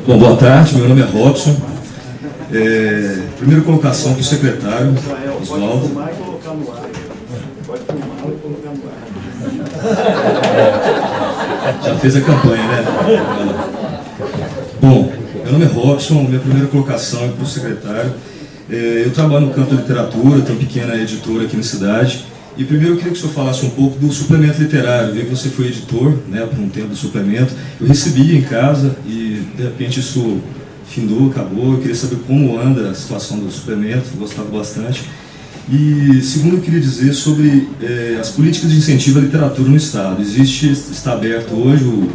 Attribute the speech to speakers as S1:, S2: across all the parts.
S1: Bom, boa tarde, meu nome é Robson. Primeira colocação para o secretário, Oswaldo. Já fez a campanha, né? Bom, meu nome é Robson, minha primeira colocação é para o secretário. Eu trabalho no campo da literatura, tenho uma pequena editora aqui na cidade. E primeiro eu queria que o senhor falasse um pouco do suplemento literário. Eu vi que você foi editor, né, por um tempo do suplemento. Eu recebi em casa e de repente isso findou, acabou. Eu queria saber como anda a situação do suplemento, eu gostava bastante. E segundo eu queria dizer sobre as políticas de incentivo à literatura no Estado. Está aberto hoje o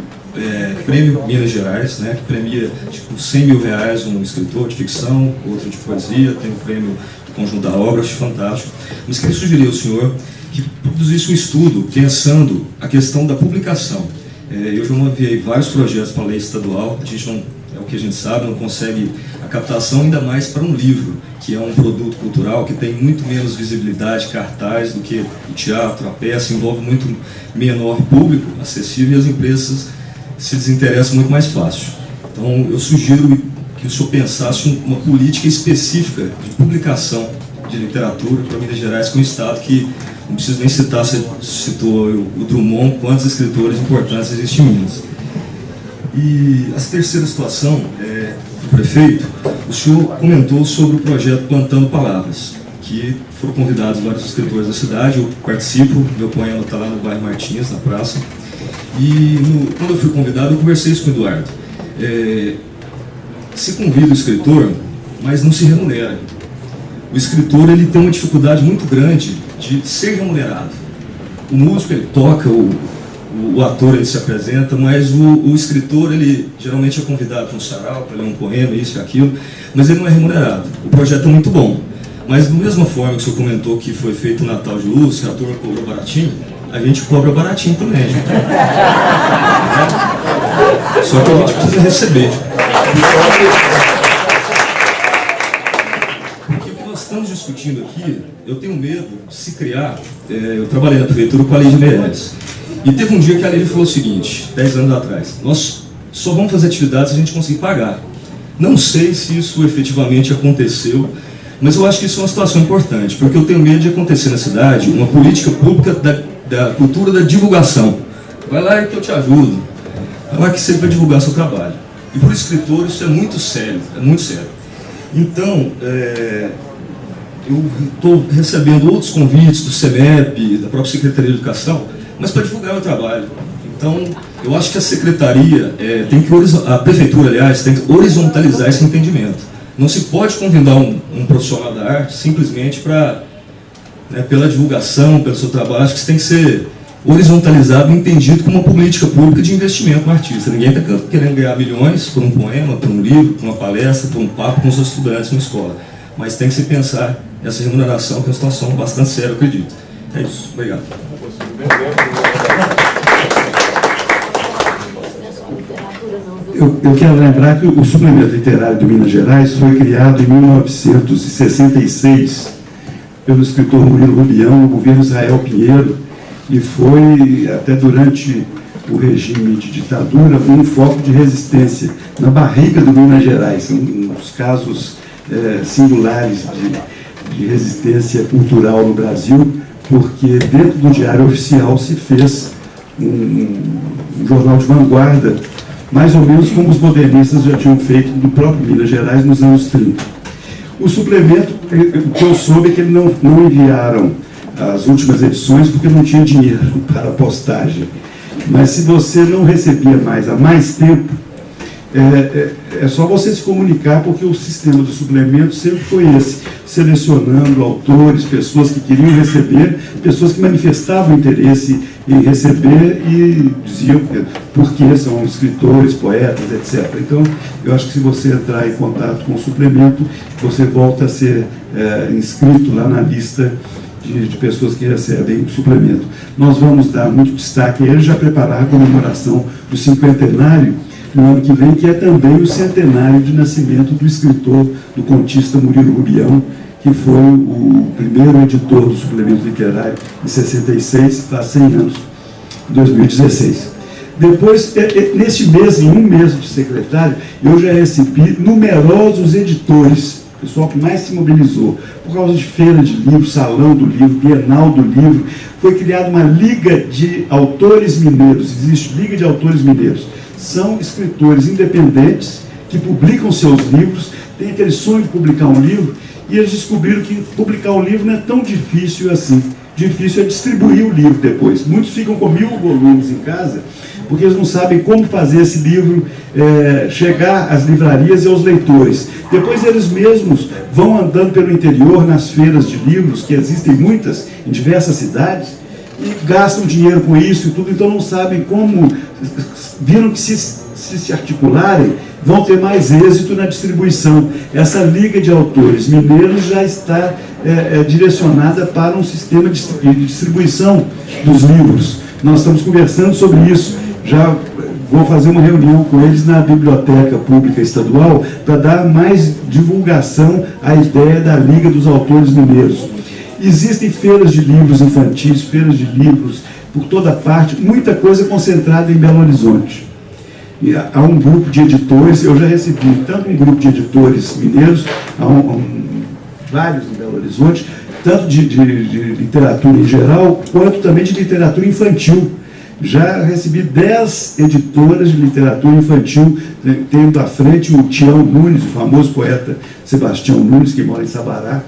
S1: Prêmio Minas Gerais, né, que premia tipo, R$100 mil um escritor de ficção, outro de poesia, tem o prêmio do Conjunto da Obra, acho fantástico. Mas queria sugerir ao senhor que produzisse um estudo pensando a questão da publicação. Eu já enviei vários projetos para a lei estadual, a gente não, é o que a gente sabe, não consegue a captação ainda mais para um livro, que é um produto cultural que tem muito menos visibilidade, cartaz, do que o teatro, a peça, envolve muito menor público acessível e as empresas se desinteressam muito mais fácil. Então eu sugiro que o senhor pensasse uma política específica de publicação de literatura para Minas Gerais, com o Estado que, não preciso nem citar, você citou o Drummond, quantos escritores importantes existem em Minas. E a terceira situação, o prefeito, o senhor comentou sobre o projeto Plantando Palavras, que foram convidados vários escritores da cidade, eu participo, meu poema está lá no bairro Martins, na praça, e quando eu fui convidado, eu conversei isso com o Eduardo. Se convida o escritor, mas não se remunera. O escritor ele tem uma dificuldade muito grande de ser remunerado. O músico ele toca, o ator ele se apresenta, mas o escritor ele geralmente é convidado para um sarau, para ler um poema, isso e aquilo, mas ele não é remunerado. O projeto é muito bom, mas da mesma forma que o senhor comentou que foi feito o Natal de Luz, que a turma cobrou baratinho, a gente cobra baratinho também. Só que a gente precisa receber. Estamos discutindo aqui, eu tenho medo de se criar, eu trabalhei na prefeitura com a Lei de Meirelles, e teve um dia que a Lei falou o seguinte, 10 anos atrás, nós só vamos fazer atividades se a gente conseguir pagar. Não sei se isso efetivamente aconteceu, mas eu acho que isso é uma situação importante, porque eu tenho medo de acontecer na cidade uma política pública da cultura da divulgação. Vai lá que eu te ajudo, vai lá que você vai divulgar seu trabalho. E para o escritor isso é muito sério, é muito sério. Então, eu estou recebendo outros convites do CEMEP, da própria Secretaria de Educação, mas para divulgar meu trabalho. Então, eu acho que a Secretaria, a Prefeitura, aliás, tem que horizontalizar esse entendimento. Não se pode convidar um profissional da arte simplesmente pela divulgação, pelo seu trabalho. Acho que isso tem que ser horizontalizado e entendido como uma política pública de investimento no artista. Ninguém está querendo ganhar milhões por um poema, por um livro, por uma palestra, por um papo com os estudantes na escola. Mas tem que se pensar essa remuneração, que é uma situação bastante séria, eu acredito. É isso. Obrigado.
S2: Eu quero lembrar que o suplemento literário de Minas Gerais foi criado em 1966 pelo escritor Murilo Rubião, no governo Israel Pinheiro, e foi, até durante o regime de ditadura, um foco de resistência na barriga do Minas Gerais, um dos casos singulares de resistência cultural no Brasil, porque dentro do Diário Oficial se fez um jornal de vanguarda, mais ou menos como os modernistas já tinham feito no próprio Minas Gerais nos anos 30. O suplemento, o que eu soube é que eles não enviaram as últimas edições porque não tinha dinheiro para a postagem. Mas se você não recebia mais há mais tempo, é só você se comunicar, porque o sistema do suplemento sempre foi esse, selecionando autores, pessoas que queriam receber, pessoas que manifestavam interesse em receber e diziam porque são escritores, poetas, etc. Então, eu acho que se você entrar em contato com o suplemento, você volta a ser inscrito lá na lista de pessoas que recebem o suplemento. Nós vamos dar muito destaque a ele, já preparar a comemoração do cinquentenário no ano que vem, que é também o centenário de nascimento do escritor, do contista Murilo Rubião, que foi o primeiro editor do suplemento literário em 66, faz 100 anos, em 2016. Depois, neste mês, em um mês de secretário, eu já recebi numerosos editores, pessoal que mais se mobilizou, por causa de feira de livro, salão do livro, bienal do livro. Foi criada uma liga de autores mineiros, existe Liga de Autores Mineiros. São escritores independentes que publicam seus livros, têm aquele sonho de publicar um livro, e eles descobriram que publicar um livro não é tão difícil assim. Difícil é distribuir o livro depois. Muitos ficam com 1000 volumes em casa, porque eles não sabem como fazer esse livro chegar às livrarias e aos leitores. Depois eles mesmos vão andando pelo interior, nas feiras de livros, que existem muitas em diversas cidades, e gastam dinheiro com isso e tudo, então não sabem como. Viram que se articularem, vão ter mais êxito na distribuição. Essa Liga de Autores Mineiros já está direcionada para um sistema de distribuição dos livros. Nós estamos conversando sobre isso. Já vou fazer uma reunião com eles na Biblioteca Pública Estadual para dar mais divulgação à ideia da Liga dos Autores Mineiros. Existem feiras de livros infantis, feiras de livros por toda parte, muita coisa concentrada em Belo Horizonte. E há um grupo de editores, eu já recebi tanto um grupo de editores mineiros, vários em Belo Horizonte, tanto de literatura em geral, quanto também de literatura infantil. Já recebi 10 editoras de literatura infantil, tendo à frente o Tião Nunes, o famoso poeta Sebastião Nunes, que mora em Sabará,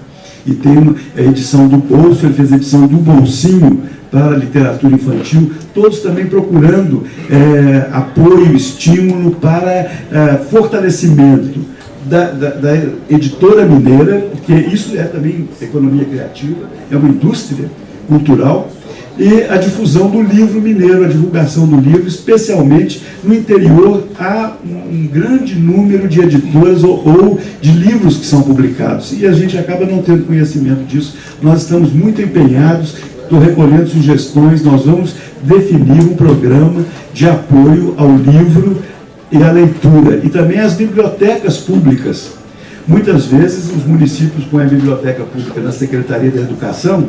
S2: e tem a edição do Bolso, ele fez a edição do Bolsinho para a literatura infantil, todos também procurando apoio, estímulo para fortalecimento da editora mineira, porque isso é também economia criativa, é uma indústria cultural, e a difusão do livro mineiro, a divulgação do livro, especialmente no interior, há um grande número de editoras ou de livros que são publicados, e a gente acaba não tendo conhecimento disso. Nós estamos muito empenhados, estou recolhendo sugestões, nós vamos definir um programa de apoio ao livro e à leitura, e também às bibliotecas públicas. Muitas vezes os municípios põem a biblioteca pública na Secretaria da Educação,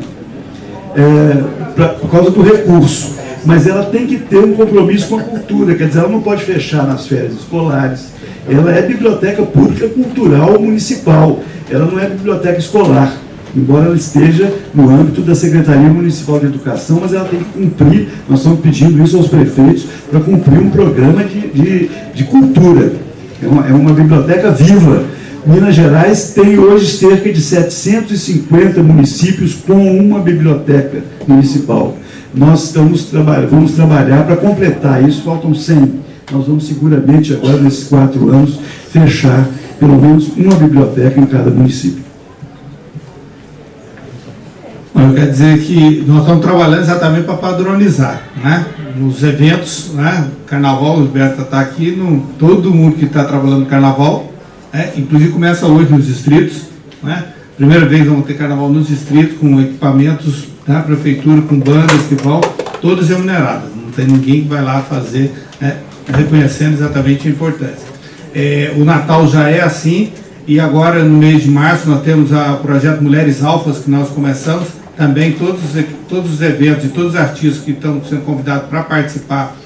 S2: por causa do recurso, mas ela tem que ter um compromisso com a cultura, quer dizer, ela não pode fechar nas férias escolares, ela é biblioteca pública cultural municipal, ela não é biblioteca escolar, embora ela esteja no âmbito da Secretaria Municipal de Educação, mas ela tem que cumprir, nós estamos pedindo isso aos prefeitos, para cumprir um programa de cultura, é uma biblioteca viva. Minas Gerais tem hoje cerca de 750 municípios com uma biblioteca municipal. Nós vamos trabalhar para completar isso, faltam 100. Nós vamos seguramente agora, nesses 4 anos, fechar pelo menos uma biblioteca em cada município.
S3: Eu quero dizer que nós estamos trabalhando exatamente para padronizar, né? Nos eventos, né? Carnaval, o Roberto está aqui, todo mundo que está trabalhando no Carnaval, inclusive começa hoje nos distritos, né? Primeira vez vamos ter carnaval nos distritos, com equipamentos da prefeitura, com bandas que vão, todas remuneradas. Não tem ninguém que vai lá fazer, reconhecendo exatamente a importância. O Natal já é assim, e agora no mês de março nós temos o projeto Mulheres Alfas, que nós começamos, também todos os eventos e todos os artistas que estão sendo convidados para participar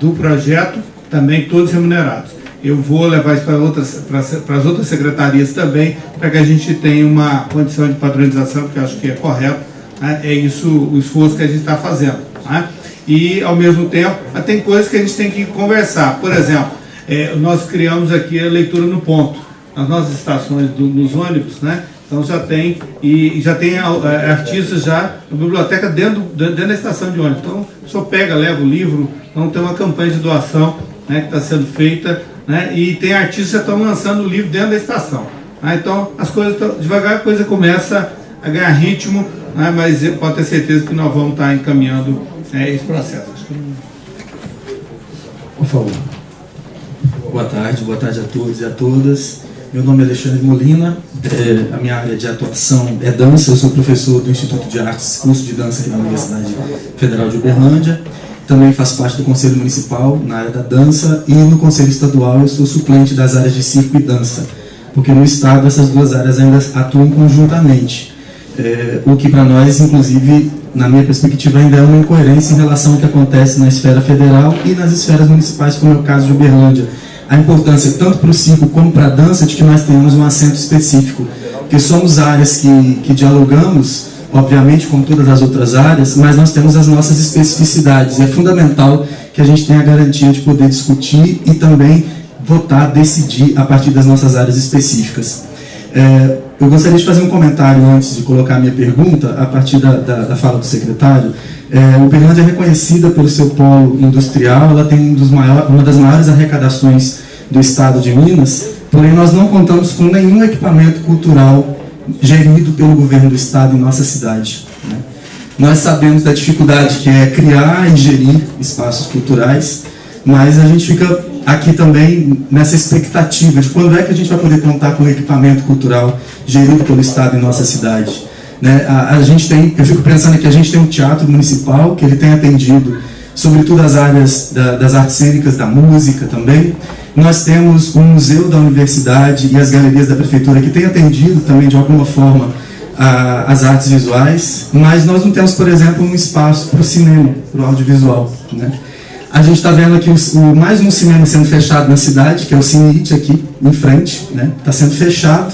S3: do projeto, também todos remunerados. Eu vou levar isso para as outras secretarias também, para que a gente tenha uma condição de padronização, que eu acho que é correto, né? É isso o esforço que a gente está fazendo, né? E, ao mesmo tempo, tem coisas que a gente tem que conversar. Por exemplo, nós criamos aqui a leitura no ponto, nas nossas estações nos ônibus, né? Então já tem artistas já na biblioteca dentro da estação de ônibus. Então, a pessoa pega, leva o livro, então tem uma campanha de doação, né, que está sendo feita, né, e tem artistas que já estão lançando o livro dentro da estação. Né, então, as coisas devagar a coisa começa a ganhar ritmo, né, mas pode ter certeza que nós vamos estar encaminhando esse processo.
S4: Por favor. Boa tarde a todos e a todas. Meu nome é Alexandre Molina, a minha área de atuação é dança, eu sou professor do Instituto de Artes, curso de dança na Universidade Federal de Uberlândia. Também faço parte do Conselho Municipal na área da dança e no Conselho Estadual eu sou suplente das áreas de circo e dança, porque no Estado essas duas áreas ainda atuam conjuntamente, o que para nós, inclusive, na minha perspectiva, ainda é uma incoerência em relação ao que acontece na esfera federal e nas esferas municipais, como é o caso de Uberlândia. A importância, tanto para o circo como para a dança, de que nós tenhamos um acento específico, porque somos áreas que dialogamos, obviamente, como todas as outras áreas, mas nós temos as nossas especificidades, e é fundamental que a gente tenha a garantia de poder discutir e também votar, decidir a partir das nossas áreas específicas. Eu gostaria de fazer um comentário antes de colocar a minha pergunta, a partir da fala do secretário. Uberlândia é reconhecida pelo seu polo industrial, ela tem uma das maiores arrecadações do estado de Minas, porém nós não contamos com nenhum equipamento cultural gerido pelo governo do estado em nossa cidade, né? Nós sabemos da dificuldade que é criar e gerir espaços culturais, mas a gente fica aqui também nessa expectativa de quando é que a gente vai poder contar com equipamento cultural gerido pelo estado em nossa cidade, né? Eu fico pensando que a gente tem um teatro municipal, que ele tem atendido sobretudo as áreas das artes cênicas, da música também. Nós temos o museu da universidade e as galerias da prefeitura, que tem atendido também de alguma forma as artes visuais, mas nós não temos, por exemplo, um espaço para o cinema, para o audiovisual, né? A gente está vendo aqui mais um cinema sendo fechado na cidade, que é o Cine It aqui em frente, né? Está sendo fechado.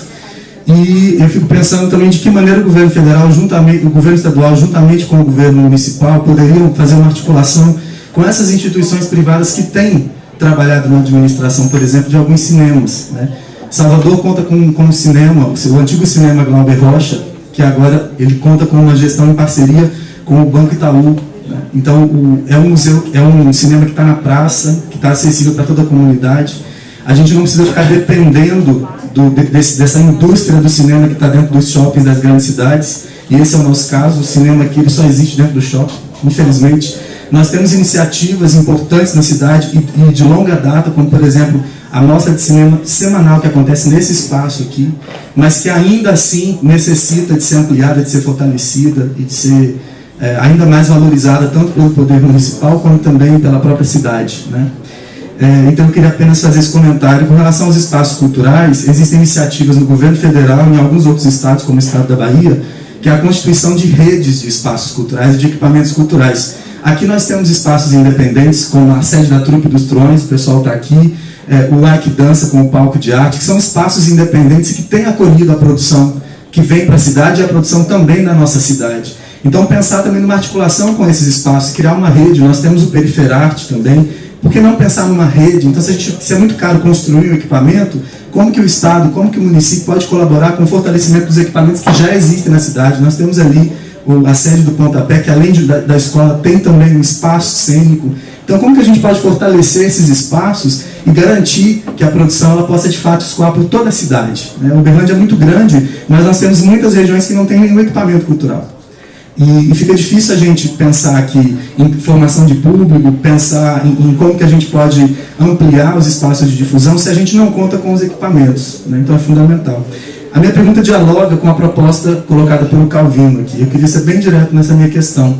S4: E eu fico pensando também de que maneira o governo federal, o governo estadual, juntamente com o governo municipal, poderiam fazer uma articulação com essas instituições privadas que têm trabalhado na administração, por exemplo, de alguns cinemas, né? Salvador conta com um cinema, o antigo cinema Glauber Rocha, que agora ele conta com uma gestão em parceria com o Banco Itaú, né? Então é um museu, é um cinema que está na praça, que está acessível para toda a comunidade. A gente não precisa ficar dependendo dessa indústria do cinema que está dentro dos shoppings das grandes cidades, e esse é o nosso caso. O cinema aqui ele só existe dentro do shopping, infelizmente. Nós temos iniciativas importantes na cidade e de longa data, como por exemplo a mostra de cinema semanal que acontece nesse espaço aqui, mas que ainda assim necessita de ser ampliada, de ser fortalecida e de ser ainda mais valorizada tanto pelo poder municipal como também pela própria cidade, né? Então eu queria apenas fazer esse comentário. Com relação aos espaços culturais, existem iniciativas no governo federal e em alguns outros estados, como o estado da Bahia, que é a constituição de redes de espaços culturais e de equipamentos culturais. Aqui nós temos espaços independentes, como a sede da Trupe dos Trões, o pessoal está aqui, o Like Dança com o Palco de Arte, que são espaços independentes que têm acolhido a produção que vem para a cidade e a produção também na nossa cidade. Então pensar também numa articulação com esses espaços, criar uma rede. Nós temos o Periferarte também. Por que não pensar numa rede? Então, se é muito caro construir um equipamento, como que o Estado, como que o município pode colaborar com o fortalecimento dos equipamentos que já existem na cidade? Nós temos ali a sede do Pontapé, que além da escola tem também um espaço cênico. Então, como que a gente pode fortalecer esses espaços e garantir que a produção ela possa, de fato, escoar por toda a cidade, né? Uberlândia é muito grande, mas nós temos muitas regiões que não têm nenhum equipamento cultural. E fica difícil a gente pensar aqui em formação de público, pensar em como que a gente pode ampliar os espaços de difusão se a gente não conta com os equipamentos, né? Então é fundamental. A minha pergunta dialoga com a proposta colocada pelo Calvino aqui. Eu queria ser bem direto nessa minha questão.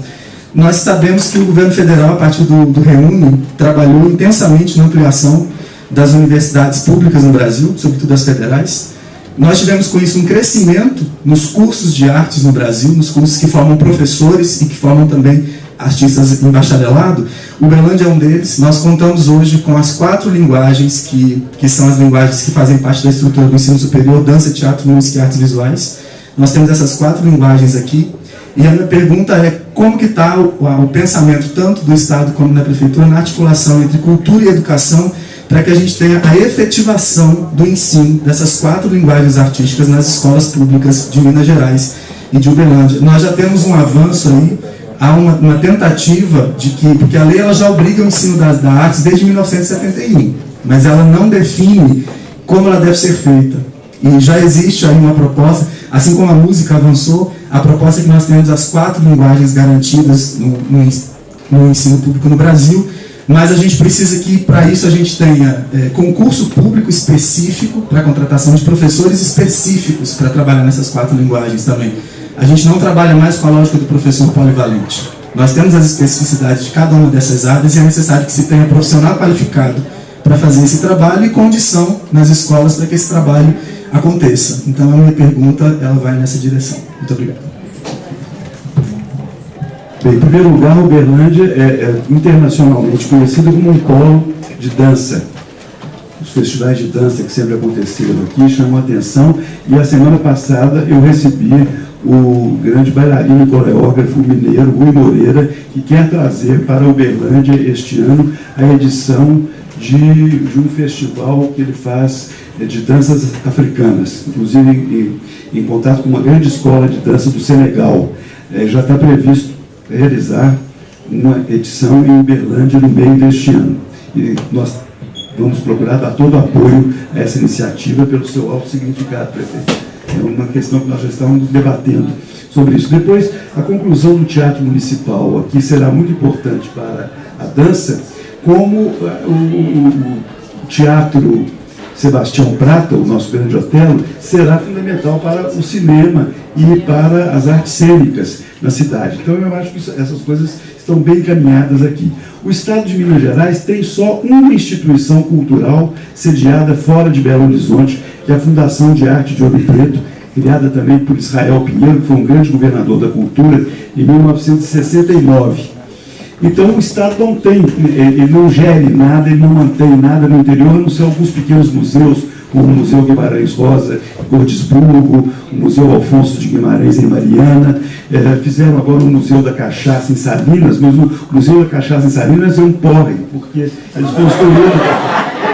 S4: Nós sabemos que o governo federal, a partir do REUNE, trabalhou intensamente na ampliação das universidades públicas no Brasil, sobretudo as federais. Nós tivemos com isso um crescimento nos cursos de artes no Brasil, nos cursos que formam professores e que formam também artistas em bacharelado. O Uberlândia é um deles. Nós contamos hoje com as 4 linguagens que são as linguagens que fazem parte da estrutura do ensino superior: dança, teatro, música e artes visuais. Nós temos essas 4 linguagens aqui. E a minha pergunta é como que está o pensamento tanto do Estado como da Prefeitura na articulação entre cultura e educação, para que a gente tenha a efetivação do ensino dessas 4 linguagens artísticas nas escolas públicas de Minas Gerais e de Uberlândia. Nós já temos um avanço aí, há uma tentativa de que, porque a lei ela já obriga o ensino das artes desde 1971, mas ela não define como ela deve ser feita. E já existe aí uma proposta, assim como a música avançou, a proposta é que nós temos as 4 linguagens garantidas no ensino público no Brasil. Mas a gente precisa que, para isso, a gente tenha concurso público específico para a contratação de professores específicos para trabalhar nessas 4 linguagens também. A gente não trabalha mais com a lógica do professor polivalente. Nós temos as especificidades de cada uma dessas áreas e é necessário que se tenha profissional qualificado para fazer esse trabalho e condição nas escolas para que esse trabalho aconteça. Então, a minha pergunta ela vai nessa direção. Muito obrigado.
S2: Bem, em primeiro lugar, Uberlândia é internacionalmente conhecida como um polo de dança. Os festivais de dança que sempre aconteceram aqui chamam a atenção, e a semana passada eu recebi o grande bailarino e coreógrafo mineiro Rui Moreira, que quer trazer para Uberlândia este ano a edição de um festival que ele faz de danças africanas, inclusive em contato com uma grande escola de dança do Senegal. Já está previsto realizar uma edição em Uberlândia no meio deste ano. E nós vamos procurar dar todo o apoio a essa iniciativa pelo seu alto significado, prefeito. É uma questão que nós já estávamos debatendo sobre isso. Depois, a conclusão do Teatro Municipal aqui será muito importante para a dança, como o Teatro Sebastião Prata, o nosso grande Otelo, será fundamental para o cinema e para as artes cênicas na cidade. Então, eu acho que essas coisas estão bem encaminhadas aqui. O Estado de Minas Gerais tem só uma instituição cultural sediada fora de Belo Horizonte, que é a Fundação de Arte de Ouro Preto, criada também por Israel Pinheiro, que foi um grande governador da cultura, em 1969. Então, o Estado não tem, ele não gere nada, ele não mantém nada no interior, a não ser alguns pequenos museus, como o Museu Guimarães Rosa, em Gordisburgo, o Museu Alfonso de Guimarães, em Mariana. Fizeram agora o Museu da Cachaça em Salinas, mas o Museu da Cachaça em Salinas é um porre, porque eles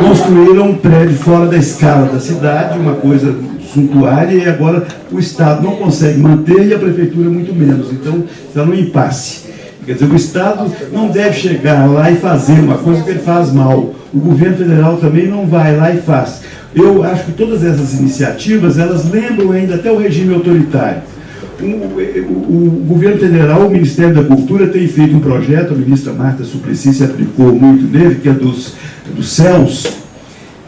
S2: construíram um prédio fora da escala da cidade, uma coisa suntuária, e agora o Estado não consegue manter e a Prefeitura muito menos. Então, está num impasse. Quer dizer, o Estado não deve chegar lá e fazer uma coisa que ele faz mal. O governo federal também não vai lá e faz. Eu acho que todas essas iniciativas, elas lembram ainda até o regime autoritário. O governo federal, o Ministério da Cultura, tem feito um projeto, a ministra Marta Suplicy se aplicou muito nele, que é dos céus.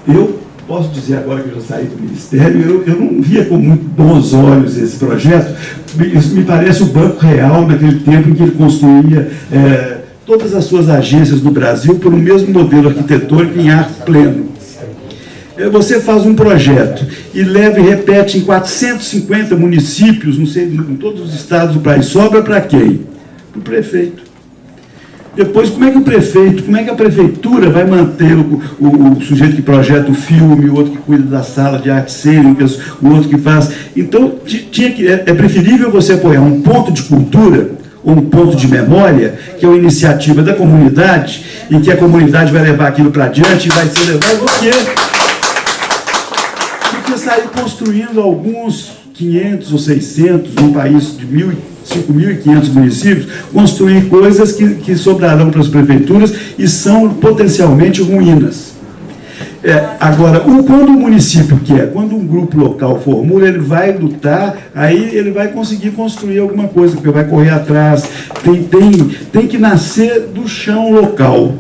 S2: Eu posso dizer agora que eu já saí do Ministério, eu não via com muito bons olhos esse projeto. Isso me parece o Banco Real, naquele tempo em que ele construía todas as suas agências no Brasil por um mesmo modelo arquitetônico em arco pleno. Você faz um projeto e leva e repete em 450 municípios, não sei, em todos os estados do país, sobra para quem? Para o prefeito. Depois, como é que o prefeito, como é que a prefeitura vai manter o sujeito que projeta o filme, o outro que cuida da sala de artes cênicas, o outro que faz... Então, é preferível você apoiar um ponto de cultura ou um ponto de memória, que é uma iniciativa da comunidade, e que a comunidade vai levar aquilo para adiante e vai ser levado, porque sair construindo alguns 500 ou 600, num país de 5.500 municípios, construir coisas que sobrarão para as prefeituras e são potencialmente ruínas. Agora, quando o município quer, quando um grupo local formula, ele vai lutar, aí ele vai conseguir construir alguma coisa, porque vai correr atrás, tem que nascer do chão local.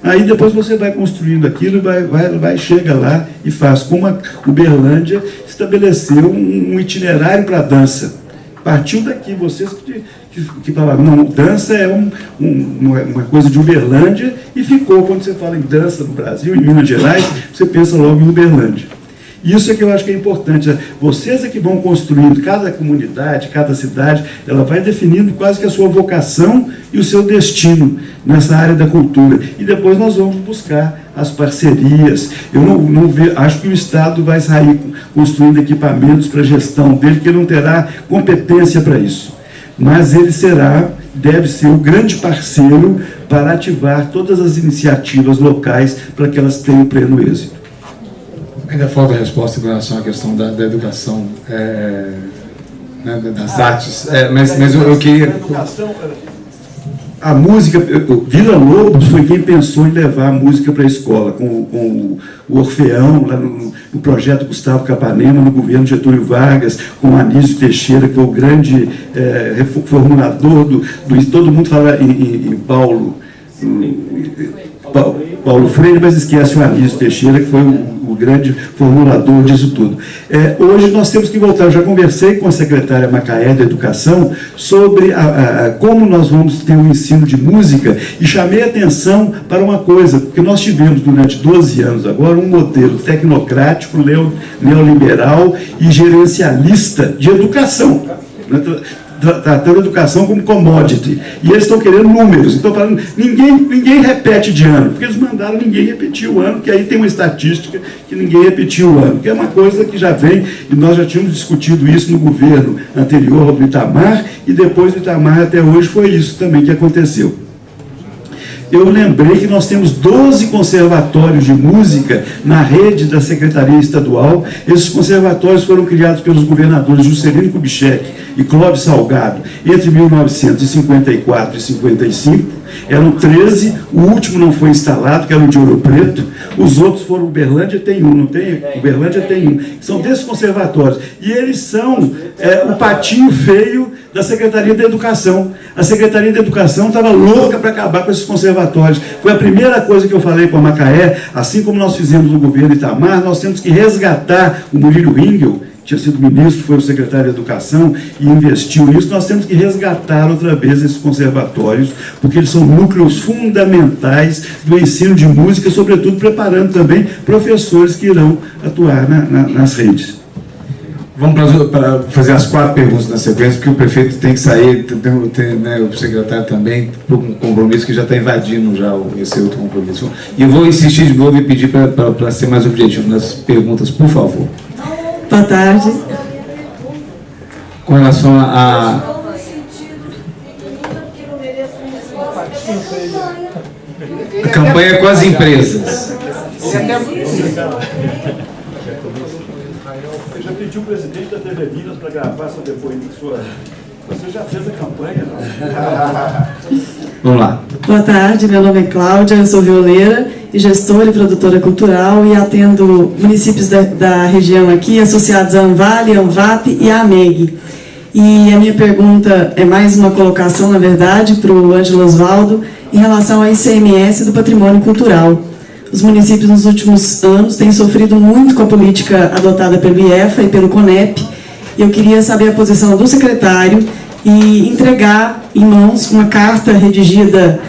S2: Aí depois você vai construindo aquilo e chega lá e faz. Como a Uberlândia estabeleceu um itinerário para a dança. Partiu daqui, vocês que falaram, não, dança é uma coisa de Uberlândia, e ficou, quando você fala em dança no Brasil, em Minas Gerais, você pensa logo em Uberlândia. Isso é que eu acho que é importante. Vocês é que vão construindo, cada comunidade, cada cidade, ela vai definindo quase que a sua vocação e o seu destino nessa área da cultura. E depois nós vamos buscar as parcerias. Eu não vejo, acho que o Estado vai sair construindo equipamentos para a gestão dele, que ele não terá competência para isso. Mas ele deve ser o grande parceiro para ativar todas as iniciativas locais para que elas tenham pleno êxito.
S5: Ainda falta a resposta em relação à questão da educação, das artes, mas eu queria...
S2: A música, Vila Lobos foi quem pensou em levar a música para a escola, com o Orfeão, lá no projeto Gustavo Capanema, no governo Getúlio Vargas, com o Anísio Teixeira, que foi o grande reformulador todo mundo fala em Paulo Freire, mas esquece o Anísio Teixeira, que foi o grande formulador disso tudo. Hoje nós temos que voltar. Eu já conversei com a secretária Macaé da Educação sobre como nós vamos ter um ensino de música, e chamei a atenção para uma coisa, porque nós tivemos durante 12 anos agora um modelo tecnocrático, neoliberal e gerencialista de educação. tratando a educação como commodity. E eles estão querendo números. Então, falando, ninguém repete de ano, porque eles mandaram ninguém repetir o ano, que aí tem uma estatística que ninguém repetiu o ano, que é uma coisa que já vem, e nós já tínhamos discutido isso no governo anterior ao do Itamar, e depois do Itamar até hoje foi isso também que aconteceu. Eu lembrei que nós temos 12 conservatórios de música na rede da Secretaria Estadual. Esses conservatórios foram criados pelos governadores Juscelino Kubitschek e Clóvis Salgado entre 1954 e 55. Eram 13, o último não foi instalado, que era o de Ouro Preto. Os outros foram, Uberlândia tem um, não tem? Uberlândia tem um. São desses conservatórios. E eles são o patinho feio da Secretaria da Educação. A Secretaria da Educação estava louca para acabar com esses conservatórios. Foi a primeira coisa que eu falei com a Macaé, assim como nós fizemos no governo Itamar, nós temos que resgatar o Murilo Ringel, tinha sido ministro, foi o secretário de Educação e investiu nisso. Nós temos que resgatar outra vez esses conservatórios, porque eles são núcleos fundamentais do ensino de música, sobretudo preparando também professores que irão atuar nas redes.
S5: Vamos para fazer as 4 perguntas na sequência, porque o prefeito tem que sair, né, o secretário também, por um compromisso que já está invadindo já esse outro compromisso. E eu vou insistir de novo e pedir para ser mais objetivo nas perguntas, por favor.
S6: Boa tarde.
S5: Com relação a campanha com as empresas.
S2: Você já pediu o presidente da TV Minas para gravar seu depoimento? Você já fez a campanha, não?
S5: Vamos lá.
S6: Boa tarde, meu nome é Cláudia, eu sou violeira e gestora e produtora cultural e atendo municípios da região aqui, associados a Anvale, Anvap e a AMEG. E a minha pergunta é mais uma colocação, na verdade, para o Ângelo Osvaldo, em relação ao ICMS do patrimônio cultural. Os municípios nos últimos anos têm sofrido muito com a política adotada pelo IEFA e pelo CONEP, e eu queria saber a posição do secretário e entregar em mãos uma carta redigida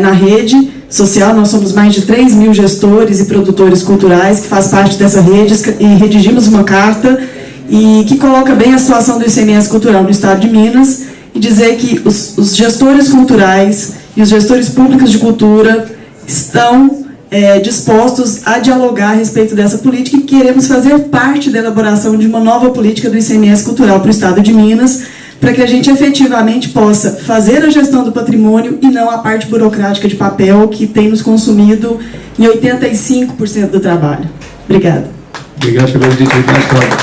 S6: na rede social. Nós somos mais de 3 mil gestores e produtores culturais que fazem parte dessa rede e redigimos uma carta e que coloca bem a situação do ICMS cultural no estado de Minas e dizer que os gestores culturais e os gestores públicos de cultura estão dispostos a dialogar a respeito dessa política e queremos fazer parte da elaboração de uma nova política do ICMS cultural para o estado de Minas, para que a gente efetivamente possa fazer a gestão do patrimônio e não a parte burocrática de papel que tem nos consumido em 85% do trabalho. Obrigada.
S5: Obrigado pela objetividade, Cláudia.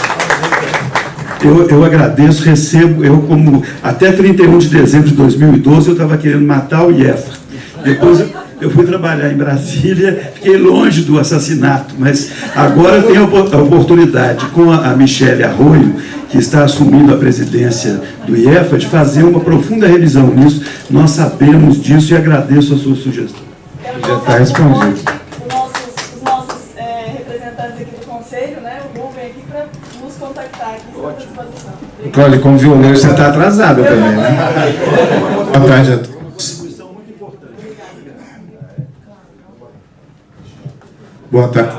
S2: Eu agradeço, recebo, como até 31 de dezembro de 2012 eu estava querendo matar o IEFA. Depois eu fui trabalhar em Brasília, fiquei longe do assassinato, mas agora eu tenho a oportunidade, com a Michele Arroio, que está assumindo a presidência do IEFA, de fazer uma profunda revisão nisso. Nós sabemos disso e agradeço a sua sugestão.
S5: Já está respondido.
S6: Os nossos representantes aqui do Conselho, né, o Rubem aqui, para nos contactar aqui, à disposição.
S5: Cláudia, como violeiro, você está atrasada também, né? Boa tarde a todos. Boa tarde.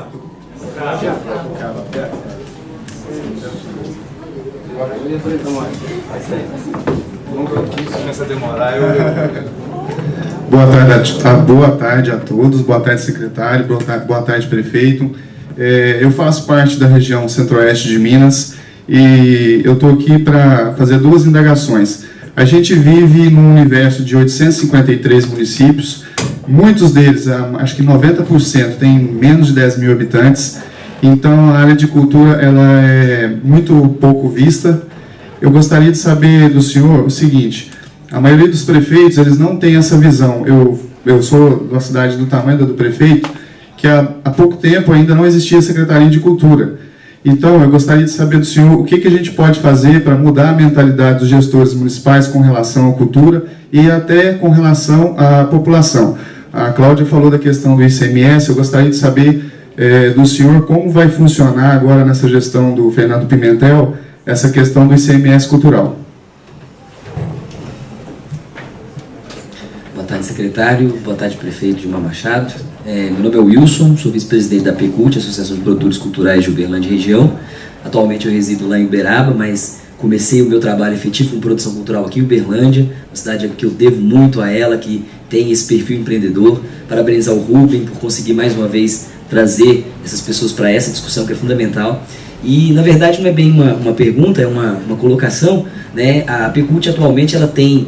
S5: Boa tarde a todos, boa tarde secretário, boa tarde prefeito. Eu faço parte da região centro-oeste de Minas e eu estou aqui para fazer 2 indagações. A gente vive num universo de 853 municípios, muitos deles, acho que 90%, têm menos de 10 mil habitantes, então a área de cultura ela é muito pouco vista. Eu gostaria de saber do senhor o seguinte: a maioria dos prefeitos eles não tem essa visão. Eu sou da cidade do tamanho do prefeito, que há pouco tempo ainda não existia Secretaria de Cultura. Então, eu gostaria de saber do senhor o que a gente pode fazer para mudar a mentalidade dos gestores municipais com relação à cultura e até com relação à população. A Cláudia falou da questão do ICMS, eu gostaria de saber do senhor como vai funcionar agora nessa gestão do Fernando Pimentel essa questão do ICMS cultural.
S7: Boa tarde, secretário. Boa tarde, prefeito Gilmar Machado. Meu nome é Wilson, sou vice-presidente da PECULT, Associação de Produtores Culturais de Uberlândia e Região. Atualmente eu resido lá em Uberaba, mas comecei o meu trabalho efetivo com produção cultural aqui em Uberlândia, uma cidade que eu devo muito a ela, que tem esse perfil empreendedor. Parabenizar o Rubem por conseguir mais uma vez trazer essas pessoas para essa discussão que é fundamental. E na verdade não é bem uma pergunta, é uma colocação, né? A Pecult atualmente ela tem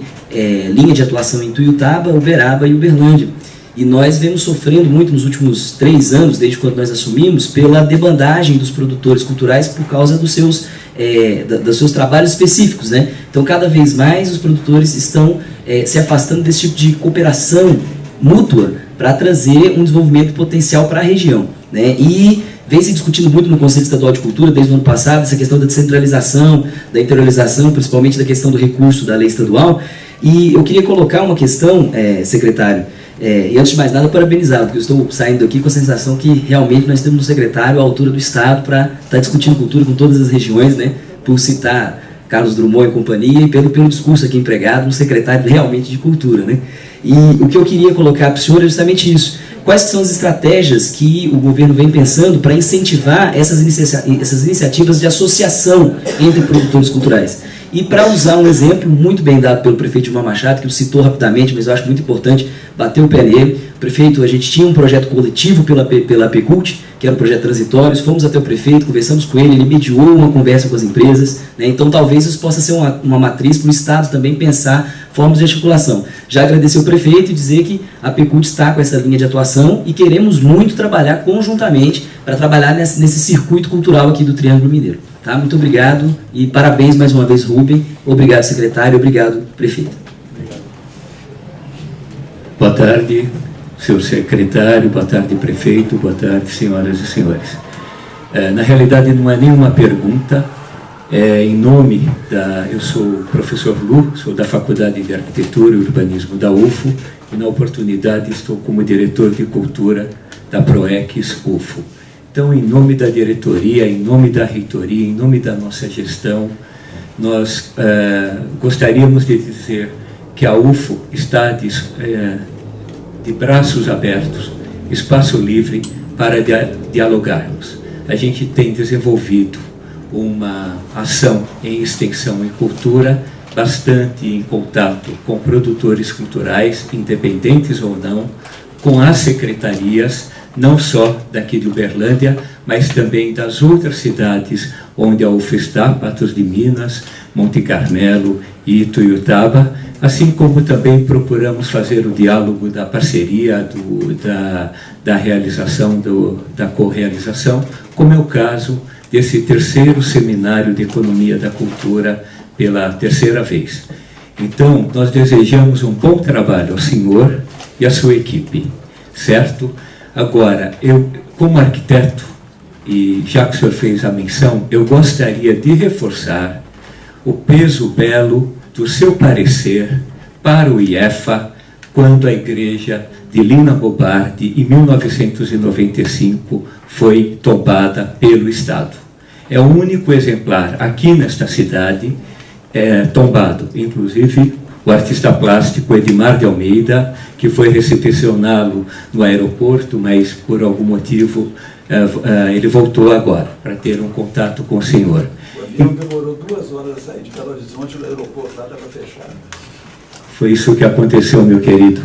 S7: linha de atuação em Tuiutaba, Uberaba e Uberlândia. E nós vemos sofrendo muito nos últimos 3 anos, desde quando nós assumimos, pela debandagem dos produtores culturais por causa dos seus trabalhos específicos, né? Então, cada vez mais os produtores estão se afastando desse tipo de cooperação mútua para trazer um desenvolvimento potencial para a região, né? E vem se discutindo muito no Conselho Estadual de Cultura, desde o ano passado, essa questão da descentralização, da interiorização, principalmente da questão do recurso da lei estadual. E eu queria colocar uma questão, secretário, e antes de mais nada, parabenizá-lo, porque eu estou saindo aqui com a sensação que realmente nós temos um secretário à altura do Estado para estar discutindo cultura com todas as regiões, né? Por citar Carlos Drummond e companhia, e pelo discurso aqui empregado, um secretário realmente de cultura, né? E o que eu queria colocar para o senhor é justamente isso. Quais são as estratégias que o governo vem pensando para incentivar essas iniciativas de associação entre produtores culturais? E para usar um exemplo muito bem dado pelo prefeito Gilmar Machado, que o citou rapidamente, mas eu acho muito importante bater o pé nele. Prefeito, a gente tinha um projeto coletivo pela Pecult, que era um projeto transitório, fomos até o prefeito, conversamos com ele mediou uma conversa com as empresas, né? Então talvez isso possa ser uma matriz para o Estado também pensar formas de articulação. Já agradecer o prefeito e dizer que a Pecult está com essa linha de atuação e queremos muito trabalhar conjuntamente para trabalhar nesse circuito cultural aqui do Triângulo Mineiro. Tá? Muito obrigado e parabéns mais uma vez, Rubem. Obrigado, secretário. Obrigado, prefeito.
S8: Boa tarde, senhor secretário. Boa tarde, prefeito. Boa tarde, senhoras e senhores. Na realidade, não é nenhuma pergunta. Em nome eu sou o professor Lu, sou da Faculdade de Arquitetura e Urbanismo da UFO, e na oportunidade estou como diretor de cultura da PROEX UFO. Então, em nome da diretoria, em nome da reitoria, em nome da nossa gestão, nós gostaríamos de dizer que a UFO está de braços abertos, espaço livre para dialogarmos. A gente tem desenvolvido uma ação em extensão e cultura bastante em contato com produtores culturais, independentes ou não, com as secretarias, não só daqui de Uberlândia, mas também das outras cidades onde a UFO está, Patos de Minas, Monte Carmelo e Tuiutaba, assim como também procuramos fazer o diálogo da parceria, da realização, da correalização, como é o caso desse terceiro seminário de Economia da Cultura pela terceira vez. Então, nós desejamos um bom trabalho ao senhor e à sua equipe, certo? Agora, eu, como arquiteto, e já que o senhor fez a menção, eu gostaria de reforçar o peso belo do seu parecer para o IEFA, quando a igreja de Lina Bobardi, em 1995, foi tombada pelo Estado. É o único exemplar aqui nesta cidade tombado, inclusive o artista plástico Edmar de Almeida, que foi recepcioná-lo no aeroporto, mas por algum motivo ele voltou agora para ter um contato com o senhor.
S9: O avião demorou 2 horas a sair de Belo Horizonte, o aeroporto lá estava fechado.
S8: Foi isso que aconteceu, meu querido.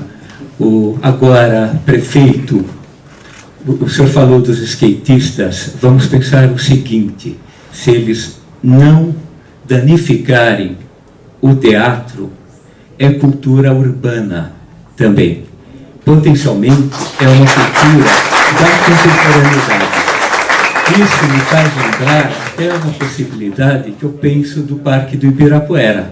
S8: Agora, prefeito, o senhor falou dos skatistas, vamos pensar o seguinte: se eles não danificarem o teatro, é cultura urbana também. Potencialmente, é uma cultura da contemporaneidade. Isso me faz lembrar até uma possibilidade que eu penso do Parque do Ibirapuera,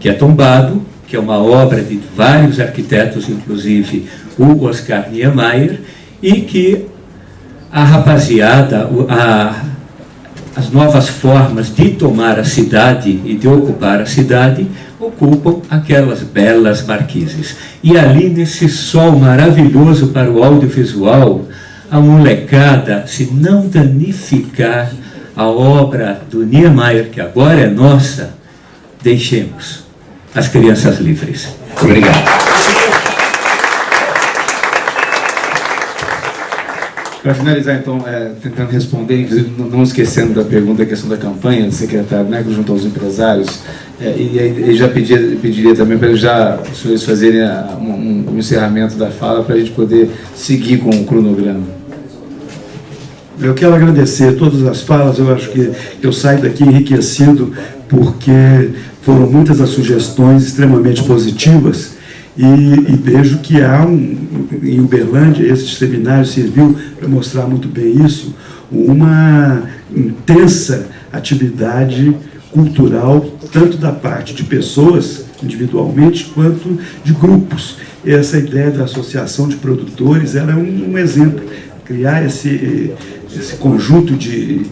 S8: que é tombado, que é uma obra de vários arquitetos, inclusive o Oscar Niemeyer, e que a rapaziada, as novas formas de tomar a cidade e de ocupar a cidade, ocupam aquelas belas marquises. E ali, nesse sol maravilhoso para o audiovisual, a molecada, se não danificar a obra do Niemeyer, que agora é nossa, deixemos as crianças livres. Obrigado.
S10: Para finalizar, então, tentando responder, inclusive não esquecendo da pergunta, da questão da campanha do secretário, né, junto aos empresários, e já pediria também para os senhores fazerem um encerramento da fala para a gente poder seguir com o cronograma.
S2: Eu quero agradecer todas as falas, eu acho que eu saio daqui enriquecido, porque foram muitas as sugestões extremamente positivas, e vejo que há em Uberlândia, esse seminário serviu para mostrar muito bem isso, uma intensa atividade cultural, tanto da parte de pessoas individualmente, quanto de grupos. Essa ideia da associação de produtores, ela é um exemplo. Criar esse conjunto de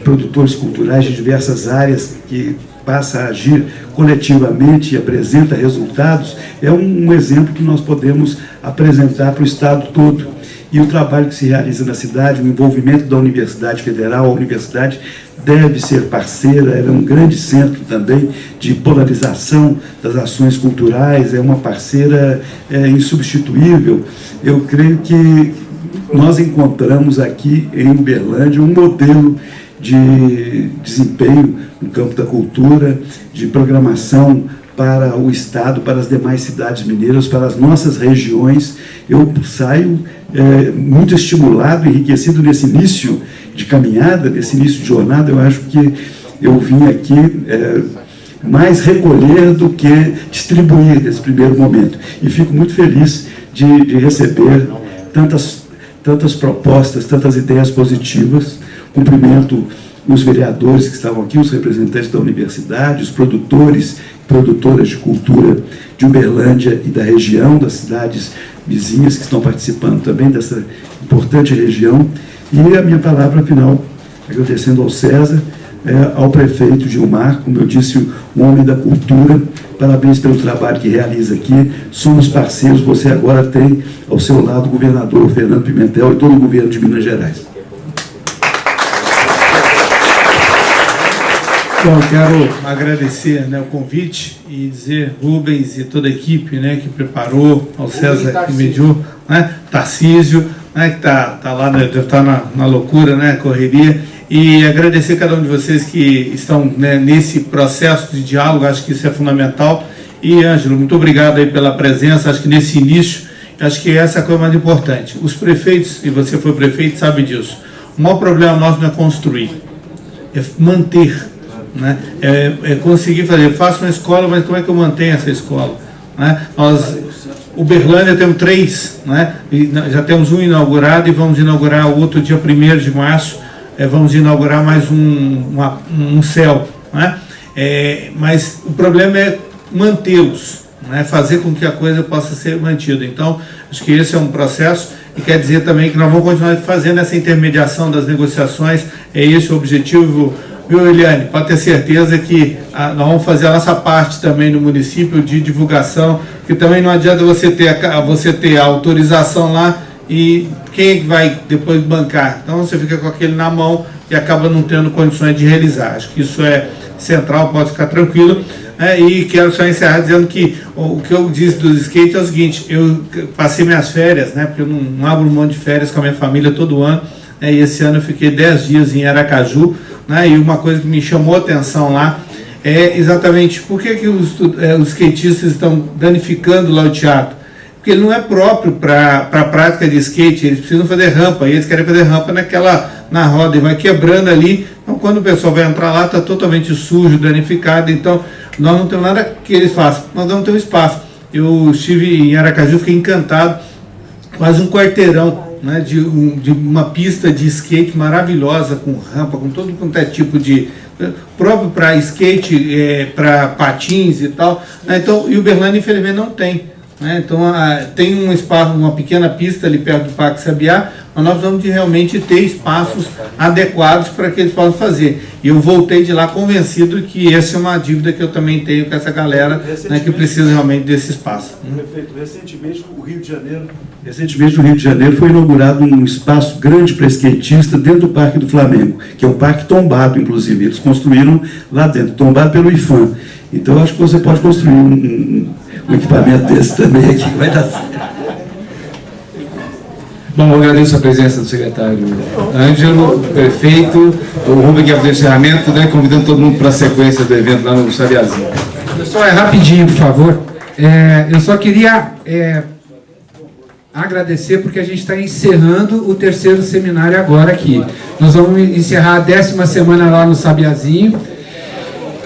S2: produtores culturais de diversas áreas que passa a agir coletivamente e apresenta resultados, é um exemplo que nós podemos apresentar para o Estado todo. E o trabalho que se realiza na cidade, o envolvimento da Universidade Federal, a universidade deve ser parceira, ela é um grande centro também de polarização das ações culturais, é uma parceira insubstituível. Eu creio que nós encontramos aqui em Uberlândia um modelo de desempenho no campo da cultura, de programação para o Estado, para as demais cidades mineiras, para as nossas regiões. Eu saio muito estimulado, enriquecido nesse início de caminhada, nesse início de jornada. Eu acho que eu vim aqui mais recolher do que distribuir nesse primeiro momento. E fico muito feliz de receber tantas propostas, tantas ideias positivas. Cumprimento os vereadores que estavam aqui, os representantes da universidade, os produtores e produtoras de cultura de Uberlândia e da região, das cidades vizinhas que estão participando também dessa importante região. E a minha palavra final, agradecendo ao César, ao prefeito Gilmar, como eu disse, um homem da cultura. Parabéns pelo trabalho que realiza aqui. Somos parceiros, você agora tem ao seu lado o governador Fernando Pimentel e todo o governo de Minas Gerais.
S3: Bom, quero agradecer, né, o convite e dizer, Rubens e toda a equipe, né, que preparou, ao César que mediou, né, Tarcísio, né, que está lá, né, deve estar na loucura, né, correria, e agradecer cada um de vocês que estão, né, nesse processo de diálogo. Acho que isso é fundamental. E, Ângelo, muito obrigado aí pela presença. Acho que nesse início, acho que essa é a coisa mais importante. Os prefeitos, e você foi prefeito, sabe disso, o maior problema nosso não é construir, é manter. Né? É conseguir fazer, faço uma escola, mas como é que eu mantenho essa escola? Né? Uberlândia temos 3, né? E já temos um inaugurado e vamos inaugurar o outro dia 1º de março, vamos inaugurar mais um céu. Né? Mas o problema é mantê-los, né? Fazer com que a coisa possa ser mantida. Então, acho que esse é um processo, e quer dizer também que nós vamos continuar fazendo essa intermediação das negociações, é esse o objetivo. Viu, Eliane? Pode ter certeza que nós vamos fazer a nossa parte também no município de divulgação, porque também não adianta você ter a autorização lá e quem vai depois bancar. Então você fica com aquele na mão e acaba não tendo condições de realizar. Acho que isso é central, pode ficar tranquilo. E quero só encerrar dizendo que o que eu disse dos skates é o seguinte: eu passei minhas férias, né, porque eu não abro mão de férias com a minha família todo ano, e esse ano eu fiquei 10 dias em Aracaju. E uma coisa que me chamou a atenção lá é exatamente por que os skatistas estão danificando lá o teatro. Porque ele não é próprio para a prática de skate, eles precisam fazer rampa, e eles querem fazer rampa na roda, e vai quebrando ali. Então, quando o pessoal vai entrar lá, está totalmente sujo, danificado. Então, nós não temos nada que eles façam, nós não temos espaço. Eu estive em Aracaju, fiquei encantado, quase um quarteirão, né, de uma pista de skate maravilhosa, com rampa, com todo quanto é tipo de... próprio para skate, para patins e tal. Então, e Uberlândia, infelizmente, não tem. Então, tem um espaço, uma pequena pista ali perto do Parque Sabiá, mas nós vamos realmente ter espaços adequados para que eles possam fazer. E eu voltei de lá convencido que essa é uma dívida que eu também tenho com essa galera, né, que precisa realmente desse espaço.
S9: Prefeito, recentemente no Rio
S2: de Janeiro foi inaugurado um espaço grande para skatista dentro do Parque do Flamengo, que é um parque tombado, inclusive. Eles construíram lá dentro, tombado pelo IFAM. Então, eu acho que você pode construir um equipamento desse também aqui, vai dar certo.
S10: Bom, eu agradeço a presença do secretário Ângelo, do prefeito, o Rubem que vai fazer o encerramento, né, convidando todo mundo para a sequência do evento lá no Sabiazinho.
S11: Pessoal, rapidinho, por favor. Eu só queria agradecer porque a gente está encerrando o 3º seminário agora aqui. Nós vamos encerrar a 10ª semana lá no Sabiazinho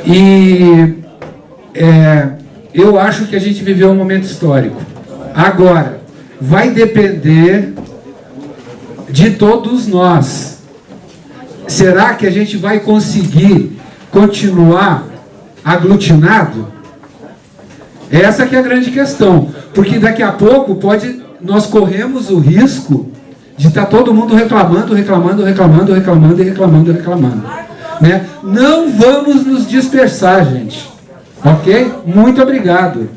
S11: e eu acho que a gente viveu um momento histórico. Agora, vai depender de todos nós. Será que a gente vai conseguir continuar aglutinado? Essa que é a grande questão, porque daqui a pouco nós corremos o risco de estar todo mundo reclamando, né? Não vamos nos dispersar, gente. Ok? Muito obrigado.